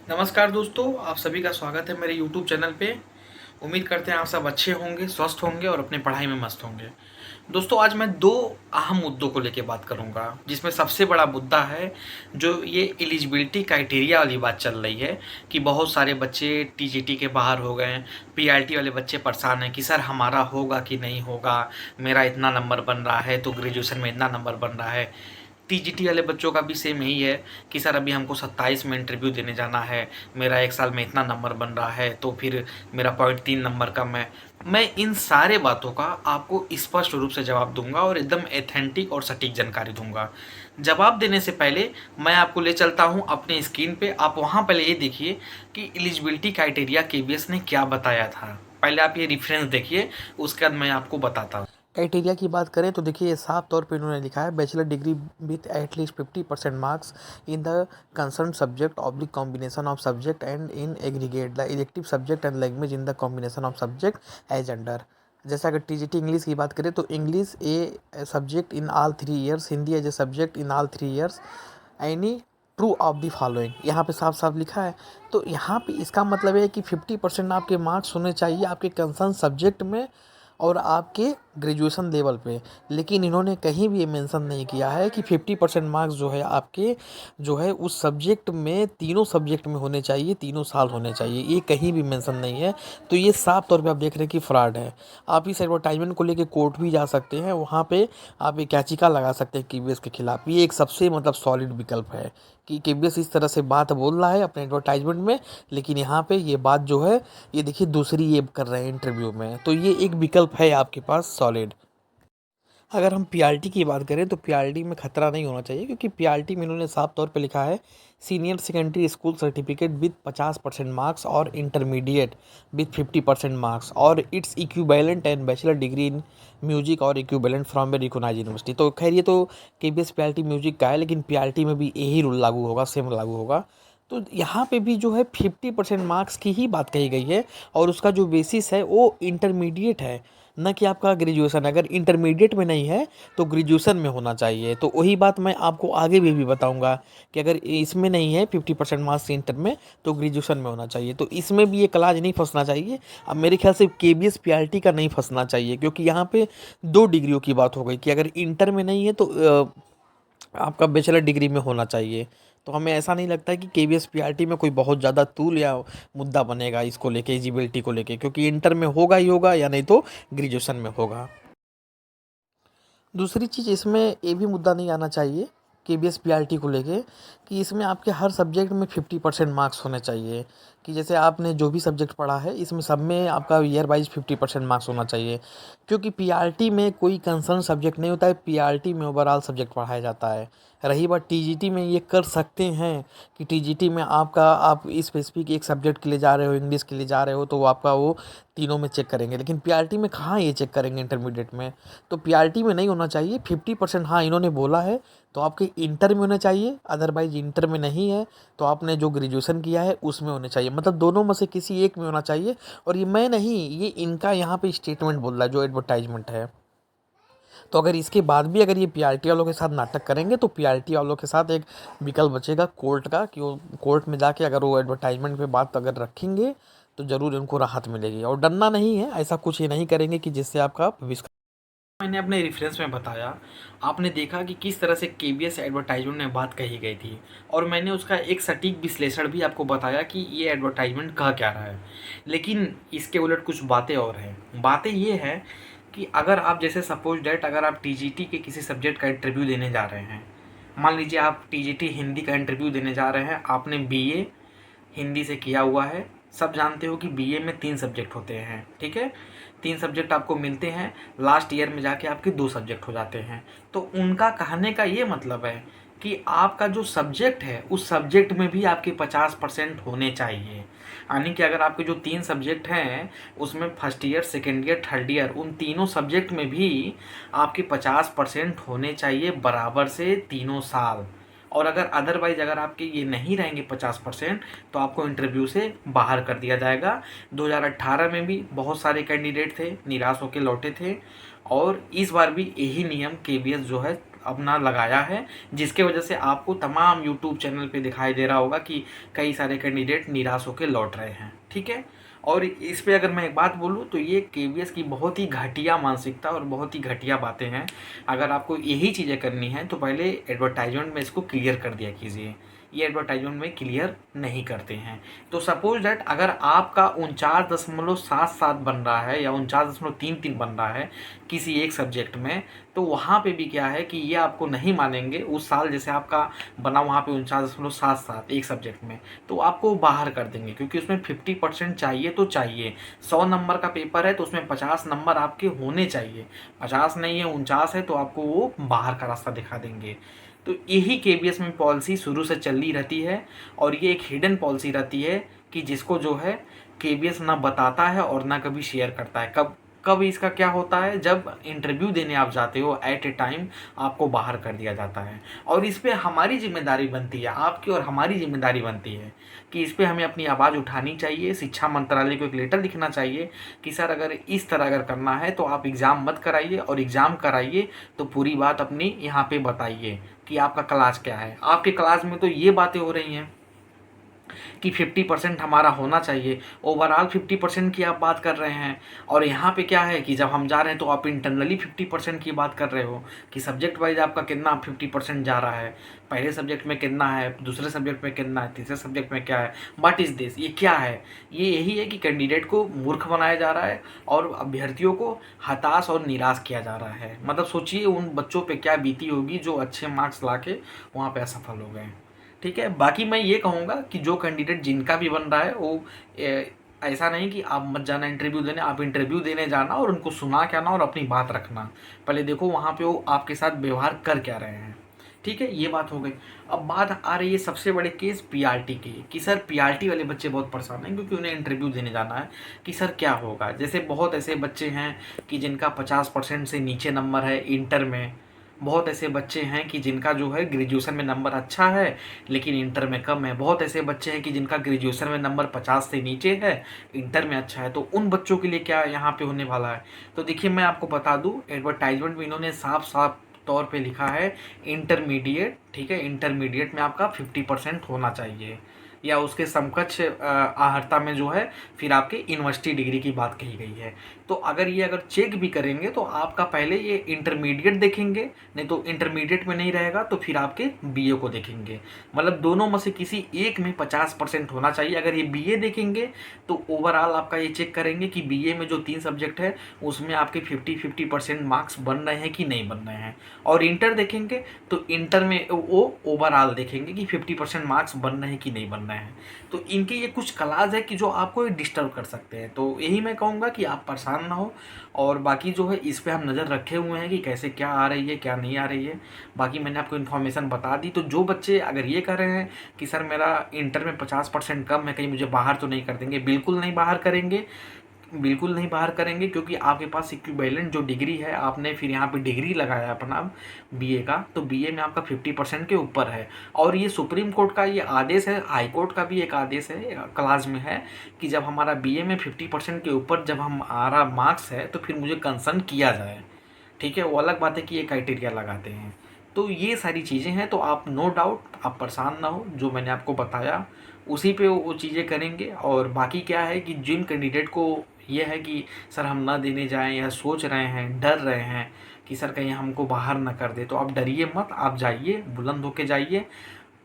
नमस्कार दोस्तों, आप सभी का स्वागत है मेरे YouTube चैनल पे। उम्मीद करते हैं आप सब अच्छे होंगे, स्वस्थ होंगे और अपनी पढ़ाई में मस्त होंगे। दोस्तों, आज मैं दो अहम मुद्दों को लेके बात करूंगा, जिसमें सबसे बड़ा मुद्दा है जो ये एलिजिबिलिटी क्राइटेरिया वाली बात चल रही है कि बहुत सारे बच्चे टीजीटी के बाहर हो गए हैं। पीआरटी वाले बच्चे परेशान हैं कि सर हमारा होगा कि नहीं होगा, मेरा इतना नंबर बन रहा है तो ग्रेजुएशन में इतना नंबर बन रहा है। टीजीटी वाले बच्चों का भी सेम यही है कि सर अभी हमको 27 में इंटरव्यू देने जाना है, मेरा एक साल में इतना नंबर बन रहा है तो फिर मेरा 0.3 नंबर कम है। मैं इन सारे बातों का आपको स्पष्ट रूप से जवाब दूंगा और एकदम एथेंटिक और सटीक जानकारी दूंगा। जवाब देने से पहले मैं आपको ले चलता हूं अपने स्क्रीन पे। आप वहां पहले ये देखिए कि एलिजिबिलिटी क्राइटेरिया केवीएस ने क्या बताया था। पहले आप ये रेफरेंस देखिए, उसके बाद मैं आपको बताता हूँ। क्राइटेरिया की बात करें तो देखिए ये साफ तौर पे इन्होंने लिखा है, bachelor degree with at least 50% marks in the concern subject oblique combination of subject and in aggregate the elective subject and language in the combination of subject as under. जैसा अगर टीजीटी इंग्लिश की बात करें तो English a subject in all 3 years, Hindi as a subject in all 3 years, any two of the following. यहाँ पे साफ साफ लिखा है। तो यहाँ पे इसका मतलब है कि 50% आपके मार्क्स होने चाहिए आपके कंसर्न सब्जेक्ट में और आपके ग्रेजुएशन लेवल पे। लेकिन इन्होंने कहीं भी ये मेंशन नहीं किया है कि 50% मार्क्स जो है आपके जो है उस सब्जेक्ट में, तीनों सब्जेक्ट में होने चाहिए, तीनों साल होने चाहिए, ये कहीं भी मेंशन नहीं है। तो ये साफ तौर पे आप देख रहे हैं कि फ्रॉड है। आप इस एडवर्टाइजमेंट को लेके कोर्ट भी जा सकते हैं, वहाँ पे आप एक याचिका लगा सकते हैं केवीएस के खिलाफ। ये एक सबसे सॉलिड विकल्प है कि केवीएस इस तरह से बात बोल रहा है अपने एडवर्टाइजमेंट में, लेकिन यहाँ पे ये बात जो है ये देखिए दूसरी ये कर रहे हैं इंटरव्यू में। तो ये एक विकल्प है आपके पास सॉलिड। अगर हम पीआरटी की बात करें तो पीआरटी में खतरा नहीं होना चाहिए, क्योंकि पीआरटी में इन्होंने साफ तौर पे लिखा है senior secondary school certificate with 50% marks और इंटरमीडिएट विद 50% मार्क्स और it's equivalent and bachelor degree in music और equivalent from a recognised university. तो खैर ये तो केबीएस पीआरटी म्यूजिक का है, लेकिन पीआरटी में भी यही रूल लागू होगा, सेम लागू होगा। तो यहाँ पे भी जो है 50% मार्क्स की ही बात कही गई है और उसका जो बेसिस है वो इंटरमीडिएट है, न कि आपका ग्रेजुएशन। अगर इंटरमीडिएट में नहीं है तो ग्रेजुएशन में होना चाहिए। तो वही बात मैं आपको आगे भी बताऊंगा कि अगर इसमें नहीं है 50% मार्क्स इंटर में तो ग्रेजुएशन में होना चाहिए। तो इसमें भी ये क्लाज नहीं फंसना चाहिए। अब मेरे ख्याल से केबीएस पीआरटी का नहीं फंसना चाहिए, क्योंकि यहाँ पे दो डिग्रियों की बात हो गई कि अगर इंटर में नहीं है तो आपका बैचलर डिग्री में होना चाहिए। तो हमें ऐसा नहीं लगता है कि केवीएस पीआरटी में कोई बहुत ज़्यादा तूल या मुद्दा बनेगा इसको लेके, एलिजिबिलिटी को लेके, क्योंकि इंटर में होगा ही होगा या नहीं तो ग्रेजुएशन में होगा। दूसरी चीज़ इसमें ये भी मुद्दा नहीं आना चाहिए केबीएस पीआरटी को लेके कि इसमें आपके हर सब्जेक्ट में 50% मार्क्स होने चाहिए। कि जैसे आपने जो भी सब्जेक्ट पढ़ा है इसमें सब में आपका ईयर वाइज 50% मार्क्स होना चाहिए, क्योंकि पीआरटी में कोई कंसर्न सब्जेक्ट नहीं होता है, पीआरटी में ओवरऑल सब्जेक्ट पढ़ाया जाता है। रही बात टीजीटी में, ये कर सकते हैं कि टीजीटी में आप स्पेसिफिक एक सब्जेक्ट के लिए जा रहे हो, इंग्लिश के लिए जा रहे हो, तो वो आपका वो तीनों में चेक करेंगे। लेकिन पीआरटी में कहाँ ये चेक करेंगे इंटरमीडिएट में। तो पीआरटी में नहीं होना चाहिए 50%। हाँ, इन्होंने बोला है तो आपके इंटर में होने चाहिए, अदरवाइज इंटर में नहीं है तो आपने जो ग्रेजुएशन किया है उसमें होने चाहिए। मतलब दोनों में से किसी एक में होना चाहिए। और ये मैं नहीं, ये इनका यहाँ पे स्टेटमेंट बोल रहा है जो एडवर्टाइजमेंट है। तो अगर इसके बाद भी अगर ये पीआरटी वालों के साथ नाटक करेंगे तो पीआरटी वालों के साथ एक विकल्प बचेगा कोर्ट का, कि वो कोर्ट में जाके अगर वो एडवर्टाइजमेंट पे बात अगर रखेंगे तो ज़रूर उनको राहत मिलेगी। और डरना नहीं है, ऐसा कुछ ये नहीं करेंगे कि जिससे आपका भविष्य। मैंने अपने रेफरेंस में बताया, आपने देखा कि किस तरह से केबीएस एडवर्टाइजमेंट में बात कही गई थी, और मैंने उसका एक सटीक विश्लेषण भी आपको बताया कि ये एडवर्टाइजमेंट कह क्या रहा है। लेकिन इसके उलट कुछ बातें और हैं। बातें ये हैं कि अगर आप जैसे सपोज डैट अगर आप टीजीटी के किसी सब्जेक्ट का इंटरव्यू देने जा रहे हैं, मान लीजिए आप टीजीटी हिंदी का इंटरव्यू देने जा रहे हैं, आपने बीए हिंदी से किया हुआ है। सब जानते हो कि बीए में 3 सब्जेक्ट होते हैं, ठीक है। 3 सब्जेक्ट आपको मिलते हैं, लास्ट ईयर में जाके आपके 2 सब्जेक्ट हो जाते हैं। तो उनका कहने का ये मतलब है कि आपका जो सब्जेक्ट है उस सब्जेक्ट में भी आपके 50% होने चाहिए। यानी कि अगर आपके जो 3 सब्जेक्ट हैं उसमें first year, second year, third year, उन तीनों सब्जेक्ट में भी आपके 50% होने चाहिए बराबर से तीनों साल। और अगर अदरवाइज अगर आपके ये नहीं रहेंगे 50%, तो आपको इंटरव्यू से बाहर कर दिया जाएगा। 2018 में भी बहुत सारे कैंडिडेट थे, निराश होकर लौटे थे, और इस बार भी यही नियम केबीएस जो है अपना लगाया है, जिसके वजह से आपको तमाम यूट्यूब चैनल पे दिखाई दे रहा होगा कि कई सारे कैंडिडेट निराश होकर लौट रहे हैं। ठीक है, और इस पे अगर मैं एक बात बोलूँ तो ये केवीएस की बहुत ही घटिया मानसिकता और बहुत ही घटिया बातें हैं। अगर आपको यही चीज़ें करनी है तो पहले एडवर्टाइजमेंट में इसको क्लियर कर दिया कीजिए। ये एडवर्टाइजमेंट में क्लियर नहीं करते हैं। तो सपोज दैट अगर आपका 49.77 बन रहा है या 49.33 बन रहा है किसी एक सब्जेक्ट में, तो वहाँ पे भी क्या है कि ये आपको नहीं मानेंगे उस साल जैसे आपका बना वहाँ पे 49.77 एक सब्जेक्ट में, तो आपको बाहर कर देंगे, क्योंकि उसमें 50% चाहिए तो चाहिए। 100 नंबर का पेपर है तो उसमें 50 नंबर आपके होने चाहिए, 50 नहीं है 49 है तो आपको वो बाहर का रास्ता दिखा देंगे। तो यही केवीएस में पॉलिसी शुरू से चली रहती है, और ये एक हिडन पॉलिसी रहती है कि जिसको जो है केवीएस ना बताता है और ना कभी शेयर करता है। कब कब इसका क्या होता है, जब इंटरव्यू देने आप जाते हो एट ए टाइम आपको बाहर कर दिया जाता है, और इस पे हमारी जिम्मेदारी बनती है, आपकी और हमारी जिम्मेदारी बनती है कि इस पे हमें अपनी आवाज़ उठानी चाहिए। शिक्षा मंत्रालय को एक लेटर लिखना चाहिए कि सर अगर इस तरह अगर करना है तो आप एग्ज़ाम मत कराइए, और एग्ज़ाम कराइए तो पूरी बात अपनी यहाँ पे बताइए कि आपका क्लास क्या है। आपके क्लास में तो ये बातें हो रही हैं कि 50% हमारा होना चाहिए, ओवरऑल 50% की आप बात कर रहे हैं, और यहाँ पे क्या है कि जब हम जा रहे हैं तो आप इंटरनली 50% की बात कर रहे हो कि सब्जेक्ट वाइज आपका कितना 50% जा रहा है, पहले सब्जेक्ट में कितना है, दूसरे सब्जेक्ट में कितना है, तीसरे सब्जेक्ट में क्या है। व्हाट इज़ दिस, ये क्या है? ये यही है कि कैंडिडेट को मूर्ख बनाया जा रहा है और अभ्यर्थियों को हताश और निराश किया जा रहा है। मतलब सोचिए उन बच्चों पे क्या बीती होगी जो अच्छे मार्क्स ला के वहाँ पे असफल हो गए। ठीक है, बाकी मैं ये कहूँगा कि जो कैंडिडेट जिनका भी बन रहा है वो ऐसा नहीं कि आप मत जाना इंटरव्यू देने, आप इंटरव्यू देने जाना और उनको सुना के आना और अपनी बात रखना। पहले देखो वहाँ पे वो आपके साथ व्यवहार कर क्या रहे हैं। ठीक है, ये बात हो गई। अब बात आ रही है सबसे बड़े केस पीआरटी की, कि सर पीआरटी वाले बच्चे बहुत परेशान हैं क्योंकि उन्हें इंटरव्यू देने जाना है कि सर क्या होगा। जैसे बहुत ऐसे बच्चे हैं कि जिनका 50% से नीचे नंबर है इंटर में, बहुत ऐसे बच्चे हैं कि जिनका जो है ग्रेजुएशन में नंबर अच्छा है लेकिन इंटर में कम है, बहुत ऐसे बच्चे हैं कि जिनका ग्रेजुएशन में नंबर 50 से नीचे है, इंटर में अच्छा है। तो उन बच्चों के लिए क्या यहाँ पे होने वाला है? तो देखिए मैं आपको बता दूँ, एडवर्टाइजमेंट में इन्होंने साफ साफ तौर पे लिखा है इंटरमीडिएट। ठीक है, इंटरमीडिएट में आपका 50% होना चाहिए, या उसके समकक्ष आहर्ता में जो है फिर आपके यूनिवर्सिटी डिग्री की बात कही गई है। तो अगर चेक भी करेंगे तो आपका पहले ये इंटरमीडिएट देखेंगे, नहीं तो इंटरमीडिएट में नहीं रहेगा तो फिर आपके बीए को देखेंगे। मतलब दोनों में से किसी एक में 50% होना चाहिए। अगर ये बीए देखेंगे तो ओवरऑल आपका ये चेक करेंगे कि बीए में जो 3 सब्जेक्ट है उसमें आपके 50% मार्क्स बन रहे हैं कि नहीं बन रहे हैं। और इंटर देखेंगे तो इंटर में वो ओवरऑल देखेंगे कि 50% मार्क्स बन रहे हैं कि नहीं बन रहे हैं। तो इनके ये कुछ क्लास है कि जो आपको डिस्टर्ब कर सकते हैं। तो यही मैं कहूँगा कि आप परेशान ना हो, और बाकी जो है इस पे हम नज़र रखे हुए हैं कि कैसे क्या आ रही है क्या नहीं आ रही है। बाकी मैंने आपको इन्फॉर्मेशन बता दी। तो जो बच्चे अगर ये कर रहे हैं कि सर मेरा इंटर में 50% कम है, कहीं मुझे बाहर तो नहीं कर देंगे, बिल्कुल नहीं बाहर करेंगे, बिल्कुल नहीं बाहर करेंगे, क्योंकि आपके पास इक्विवेलेंट जो डिग्री है, आपने फिर यहाँ पे डिग्री लगाया अपना बीए का, तो बीए में आपका 50% के ऊपर है। और ये सुप्रीम कोर्ट का ये आदेश है, हाई कोर्ट का भी एक आदेश है क्लास में है कि जब हमारा बीए में 50% के ऊपर जब हमारा मार्क्स है तो फिर मुझे कंसर्न किया जाए। ठीक है, वो अलग बात है कि ये क्राइटेरिया लगाते हैं। तो ये सारी चीज़ें हैं, तो आप नो डाउट आप परेशान ना हो, जो मैंने आपको बताया उसी पे वो चीज़ें करेंगे। और बाकी क्या है कि जिन कैंडिडेट को ये है कि सर हम ना देने जाएं, या सोच रहे हैं, डर रहे हैं कि सर कहीं हमको बाहर ना कर दे, तो आप डरिए मत, आप जाइए, बुलंद होके जाइए,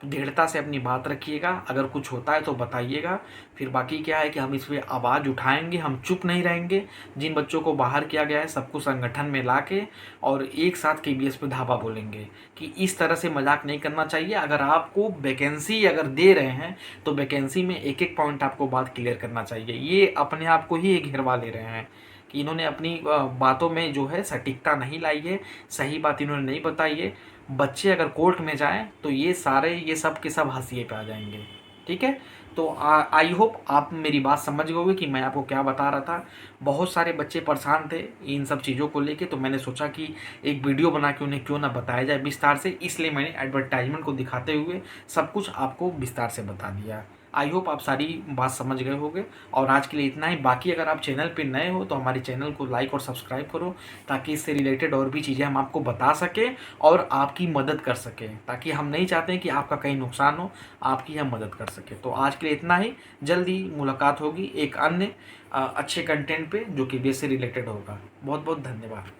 दृढ़ता से अपनी बात रखिएगा। अगर कुछ होता है तो बताइएगा। फिर बाकी क्या है कि हम इस पर आवाज़ उठाएंगे, हम चुप नहीं रहेंगे। जिन बच्चों को बाहर किया गया है सबको संगठन में ला के और एक साथ केवीएस पे धावा बोलेंगे कि इस तरह से मजाक नहीं करना चाहिए। अगर आपको वैकेंसी अगर दे रहे हैं तो वैकेंसी में एक एक पॉइंट आपको बात क्लियर करना चाहिए। ये अपने आप को ही घेरवा ले रहे हैं कि इन्होंने अपनी बातों में जो है सटीकता नहीं लाई है, सही बात इन्होंने नहीं बताई है। बच्चे अगर कोर्ट में जाएं तो ये सारे ये सब के सब हाशिए पे आ जाएंगे। ठीक है, तो आई होप आप मेरी बात समझ गए होंगे कि मैं आपको क्या बता रहा था। बहुत सारे बच्चे परेशान थे इन सब चीज़ों को लेके, तो मैंने सोचा कि एक वीडियो बना के उन्हें क्यों ना बताया जाए विस्तार से, इसलिए मैंने एडवर्टाइजमेंट को दिखाते हुए सब कुछ आपको विस्तार से बता दिया। आई होप आप सारी बात समझ गए होंगे। और आज के लिए इतना ही। बाकी अगर आप चैनल पे नए हो तो हमारे चैनल को लाइक और सब्सक्राइब करो, ताकि इससे रिलेटेड और भी चीज़ें हम आपको बता सकें और आपकी मदद कर सकें, ताकि हम नहीं चाहते कि आपका कहीं नुकसान हो, आपकी हम मदद कर सकें। तो आज के लिए इतना ही। जल्दी मुलाकात होगी एक अन्य अच्छे कंटेंट पे जो कि बेस से रिलेटेड होगा। बहुत बहुत धन्यवाद।